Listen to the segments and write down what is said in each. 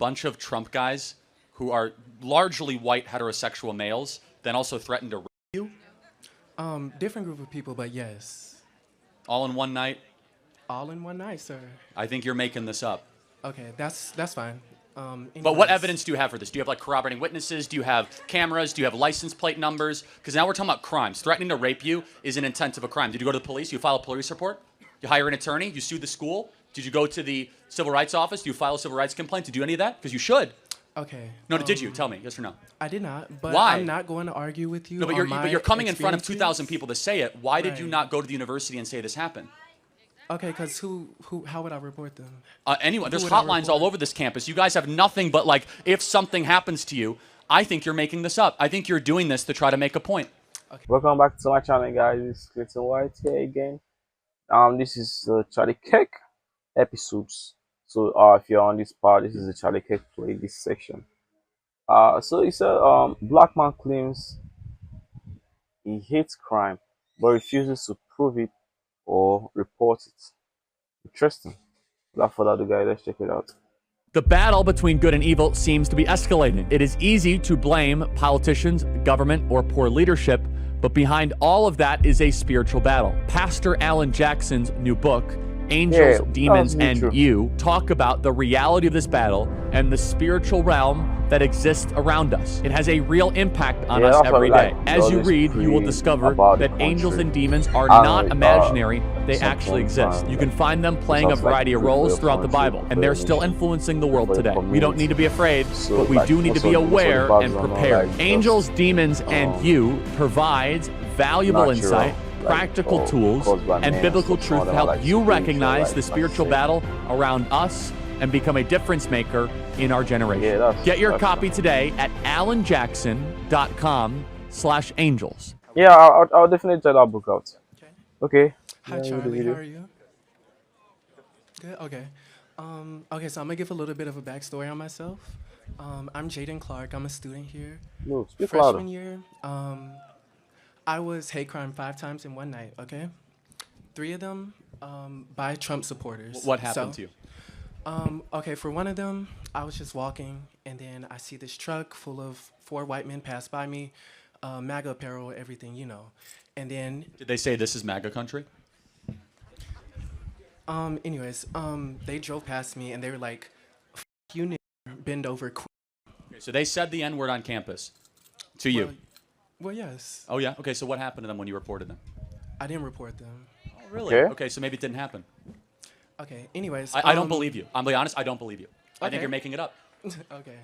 bunch of Trump guys who are largely white heterosexual males then also threatened to rape you? Different group of people, but yes. All in one night? All in one night, sir. I think you're making this up. Okay, that's fine. But what evidence do you have for this? Do you have like corroborating witnesses? Do you have cameras? Do you have license plate numbers? Because now we're talking about crimes. Threatening to rape you is an intent of a crime. Did you go to the police? You file a police report? You hire an attorney? You sue the school? Did you go to the civil rights office? Do you file a civil rights complaint? Did you do any of that? Because you should. Okay. No, did you? Tell me. Yes or no? I did not. But Why? I'm not going to argue with you. No, but you're coming in front of 2,000 people to say it. Why did you not go to the university and say this happened? Okay, because how would I report them? Anyone. There's hotlines all over this campus. You guys have nothing but like, if something happens to you, I think you're making this up. I think you're doing this to try to make a point. Okay. Welcome back to my channel, guys. It's Clayton White here again. This is Charlie Kirk episodes. So if you're on this part, this is the Charlie Kirk playlist section. So it's a black man claims he hates crime but refuses to prove it or report it. Interesting. Without further ado, guys, let's check it out. The battle between good and evil seems to be escalating. It is easy to blame politicians, government, or poor leadership, but behind all of that is a spiritual battle. Pastor Alan Jackson's new book, Angels, Demons, and You, talk about the reality of this battle and the spiritual realm that exists around us. It has a real impact on us every day. As you read, you will discover that angels and demons are not imaginary, they actually exist. You can find them playing a variety of roles throughout the Bible, and they're still influencing the world today. We don't need to be afraid, but we do need to be aware and prepared. Angels, Demons, and You provides valuable insight, practical tools, and biblical truth to help you recognize the spiritual battle around us and become a difference maker in our generation. Get your copy today at alanjackson.com/angels. Yeah, I'll definitely check that book out. Okay. Hi, Charlie. How are you? Good. Okay. Okay, so I'm gonna give a little bit of a backstory on myself. I'm Jaden Clark. I'm a student here. No, speak Freshman louder. year. I was hate crime 5 times in one night. Okay, 3 of them by Trump supporters. What happened to you? Okay, for one of them, I was just walking, and then I see this truck full of 4 white men pass by me, MAGA apparel, everything, you know. And then Did they say this is MAGA country? anyways, they drove past me, and they were like, "F you, nigger, bend over." Okay, so they said the N-word on campus to you. Well, yes. Oh yeah. Okay. So what happened to them when you reported them? I didn't report them. Oh, really? Okay. Okay. So maybe it didn't happen. Okay. Anyways, I don't believe you. I'm being honest. I don't believe you. I think Okay. you're making it up. Okay.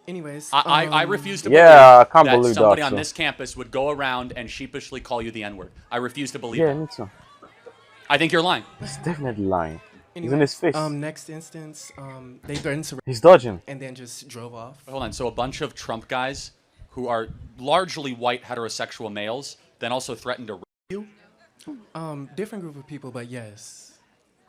Anyways, I refuse to Yeah, believe I can't that believe somebody that, on so. this campus would go around and sheepishly call you the N-word. I refuse to believe Yeah, that. me too. I think you're lying. He's definitely lying. He's in anyways, his face. next instance, they threatened to He's dodging. and then just drove off. Hold on. So a bunch of Trump guys who are largely white heterosexual males then also threatened to rape you? Different group of people, but yes.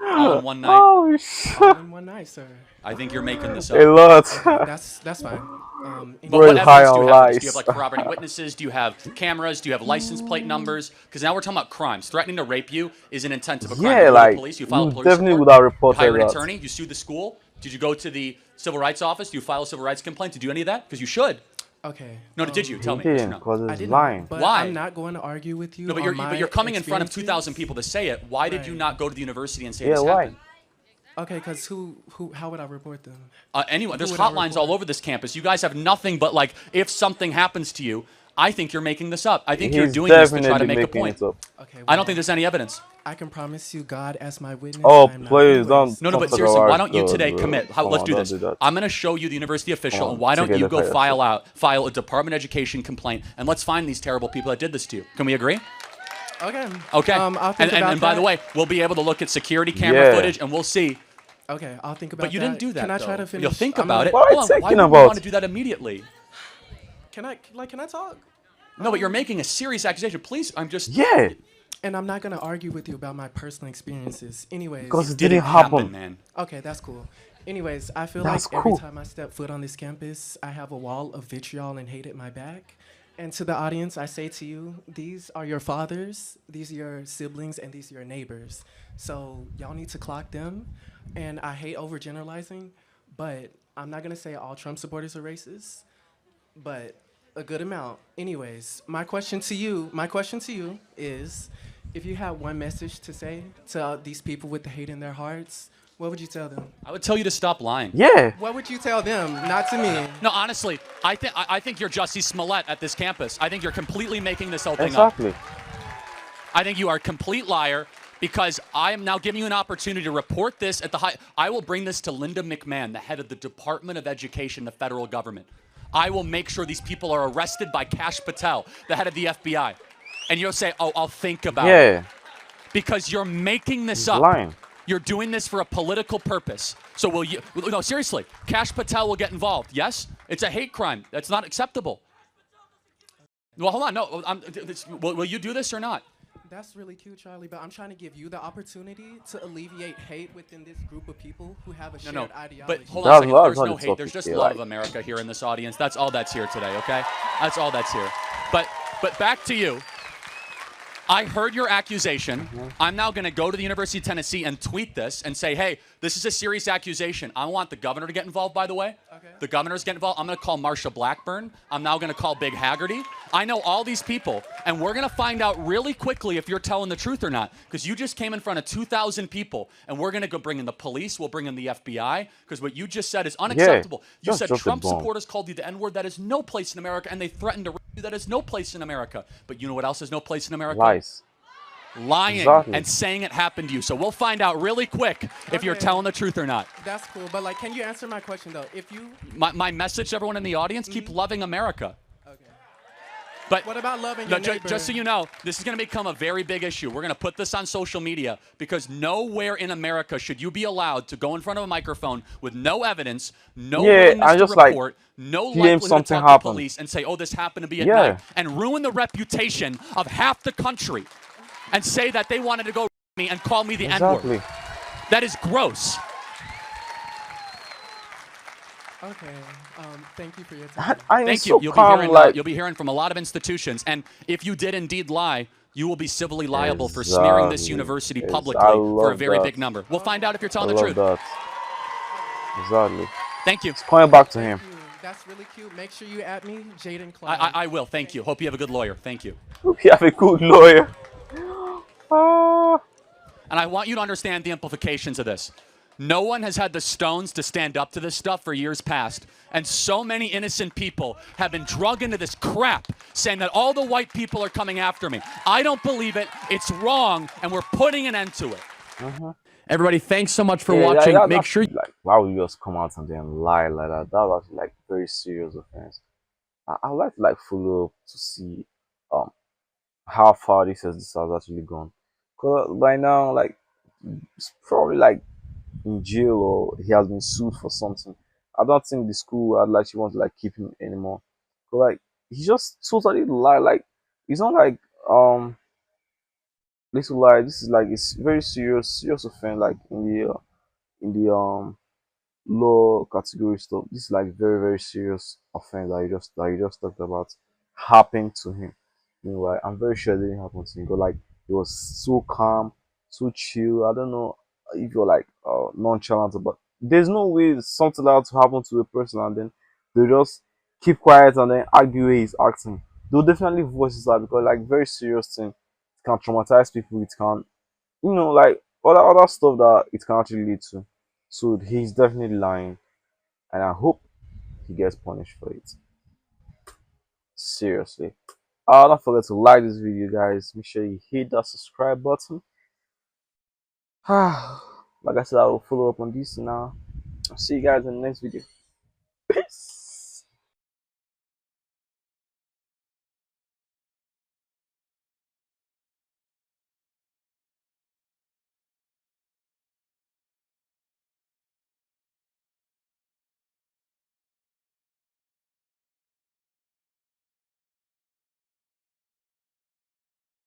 All in one night? Oh, shit. All in one night, sir. I think you're making this A up. lot. That's fine. But Bro what is high evidence do you on have for this? lies. Do you have like corroborating witnesses? Do you have cameras? Do you have license plate numbers? Because now we're talking about crimes. Threatening to rape you is an intent of a crime. Yeah, You go to like, the police, you file a you police definitely report, would have reported you hire an that. attorney, you sue the school. Did you go to the civil rights office? Do you file a civil rights complaint? Did you do any of that? Because you should. Okay. No, did you? Tell me. He Yes or didn't, no? because I he's didn't, lying. but Why? I'm not going to argue with you. No, but you're coming in front of 2,000 people to say it. Why did you not go to the university and say Yeah, this why? happened? Okay, because how would I report them? Anyone. There's would I hotlines report? all over this campus. You guys have nothing but like, if something happens to you, I think you're making this up. I think you're He's doing this to try to definitely make a making point. it up. Okay. I don't think there's any evidence. I can promise you, God as my witness. Oh, I'm not please, doing this. don't. No, but Talk seriously, about why don't you the- today the- commit? come Let's on, do don't this. do that. I'm going to show you the university official, on, and why don't together you go first. file a Department of Education complaint, and let's find these terrible people that did this to you. Can we agree? Okay. Okay. I'll think about and by the that. way, we'll be able to look at security camera Yeah. footage, and we'll see. Okay, I'll think about that. But you didn't do that. Can I try though. to finish? You'll think I'm about gonna- it. What are you Hold on, why thinking would you about? want to do that immediately? Can I talk? No, but you're making a serious accusation. Please, I'm just. Yeah, And I'm not gonna argue with you about my personal experiences. Anyways. because it Didn't didn't happen. man. Okay, that's cool. Anyways, I feel That's like every cool. time I step foot on this campus, I have a wall of vitriol and hate at my back. And to the audience, I say to you, these are your fathers, these are your siblings, and these are your neighbors. So y'all need to clock them. And I hate overgeneralizing, but I'm not gonna say all Trump supporters are racist, but a good amount. Anyways, my question to you is, if you had one message to say to these people with the hate in their hearts, what would you tell them? I would tell you to stop lying. Yeah, What would you tell them? Not to me. No, honestly, I think you're Jussie Smollett at this campus. I think you're completely making this whole thing exactly. up. I think you are a complete liar because I am now giving you an opportunity to report this at the high. I will bring this to Linda McMahon, the head of the Department of Education, the federal government. I will make sure these people are arrested by Kash Patel, the head of the FBI. And you'll say, oh, I'll think about it. Yeah, Because you're making this he's up. lying. You're doing this for a political purpose. So will you? No, seriously. Kash Patel will get involved. Yes, it's a hate crime. That's not acceptable. Well, hold on. No, will you do this or not? That's really cute, Charlie, but I'm trying to give you the opportunity to alleviate hate within this group of people who have a shared No. ideology. But hold on a second. That's There's not no the hate. There's topic just here, love like- of America here in this audience. That's all that's here today, okay? That's all that's here. But back to you. I heard your accusation. I'm now going to go to the University of Tennessee and tweet this and say, hey, this is a serious accusation. I want the governor to get involved, by the way. Okay. The governor's getting involved. I'm going to call Marsha Blackburn. I'm now going to call Big Haggerty. I know all these people, and we're going to find out really quickly if you're telling the truth or not, because you just came in front of 2,000 people, and we're going to go bring in the police. We'll bring in the FBI, because what you just said is unacceptable. You just said drop the Trump bomb. supporters called you the N-word. That is no place in America, and they threatened to rape you. That is no place in America. But you know what else is no place in America? Lies. Lying Exactly. and saying it happened to you. So we'll find out really quick if you're Okay. telling the truth or not. That's cool, but like, can you answer my question though? If you, My message to everyone in the audience, keep loving America. okay. But What about loving no, your neighbor? just so you know, this is going to become a very big issue. We're going to put this on social media because nowhere in America should you be allowed to go in front of a microphone with no evidence, no Yeah, willingness I to just, like, report, no claim likelihood to something talk to happened. police and say, oh, this happened to be at Yeah. night, and ruin the reputation of half the country and say that they wanted to go me and call me the N-word. Exactly. That is gross. Okay. Thank you for your time. I'm Thank so you. You'll calm, be hearing, like, you'll be hearing from a lot of institutions, and if you did indeed lie, you will be civilly liable for smearing this Exactly. university Yes, publicly I for a love very that. big number. We'll find out if you're I telling the love truth. that. Exactly. Thank you. It's coming back to him. Thank you. That's really cute. Make sure you add me, Jaden Klein. I will. Thank you. Hope you have a good lawyer. Thank you. We have a good lawyer. Ah. And I want you to understand the implications of this. No one has had the stones to stand up to this stuff for years past. And so many innocent people have been drugged into this crap, saying that all the white people are coming after me. I don't believe it. It's wrong, and we're putting an end to it. Everybody, thanks so much for Yeah, watching. that- Make that's, sure like, why would you just come out and then lie like that? That was like very serious offense. I would like to like follow up to see how far this has actually gone. Cause by now, like, it's probably like in jail or he has been sued for something. I don't think the school would like want to like keep him anymore. But like he just totally lied. Like it's not like little lie. This is like it's very serious offense. Like in the law category stuff. This is like very serious offense that you just talked about happened to him. Meanwhile, I'm very sure it didn't happen to him. But like he was so calm, so chill. I don't know if you're like nonchalant, but there's no way something like that to happen to a person and then they just keep quiet and then argue where he's acting. They'll definitely voice it out because like very serious thing. It can traumatize people. It can, like other stuff that it can actually lead to. So he's definitely lying, and I hope he gets punished for it. Seriously. Don't forget to like this video, guys. Make sure you hit that subscribe button. Like I said, I will follow up on this now. I'll see you guys in the next video. Peace.